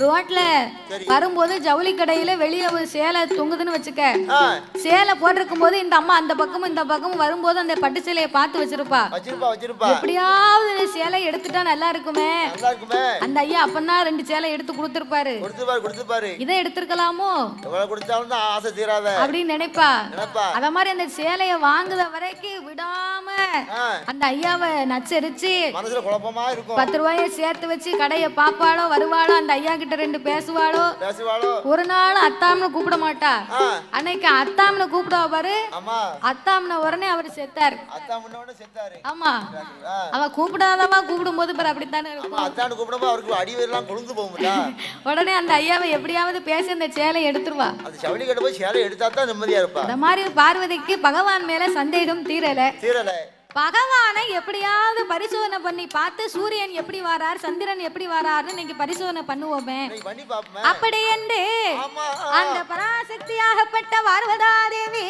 ரோட்ல வரும்போது ஜவுளி கடையில வெளியே ஒரு சேலை தொங்குதுன்னு வச்சுக்க. சேலை போட்டிருக்கும் போது இந்த அம்மா அந்த பக்கமும் இந்த பக்கமும் வரும்போது அந்த பட்டு சேலையை பார்த்து வச்சிருப்பா. எப்படியாவது சேலை எடுத்துட்டா நல்லா இருக்குமே. அந்த ஐயா அப்பதான் 2 சேலை எடுத்து கொடுத்திருப்பாரு. இதை எடுத்திருக்கலாமோ அப்படின்னு நினைப்பா. அத மாதிரி அந்த சேலைய வாங்குற வரைக்கும் விடாம அந்த ஐயாவை நச்சரிச்சு 10 ரூபாயை சேர்த்து வச்சு கடையை பாப்பாளோ வருவாளோ, அந்த ஐயா கிட்ட 2 பேசுவாளோ. ஒரு நாள் அத்தாம்னு கூப்பிட மாட்டா. அன்னைக்கு அத்தாம்னு கூப்பிடுவா பாரு. அத்தாம்ன உடனே அவர் செத்தாரு. ஆமா, அவ கூப்பிடாதவா கூப்பிடும் போது பாரு அப்படித்தானே இருக்கும். உடனே அந்த ஐயாவை எப்படியாவது பேசி அந்த சேலை எடுத்துருவா. அந்த மாதிரி பார்வதிக்கு பகவான் மேல சந்தேகம் தீரல. பகவானை எப்படியாவது பரிசோதனை பண்ணி பார்த்து சூரியன் எப்படி வாரார், சந்திரன் எப்படி வாரார்னு இன்னைக்கு பரிசோதனை பண்ணுவோமே. அப்படி என்று அந்த பராசக்தியாகப்பட்ட பார்வதா தேவி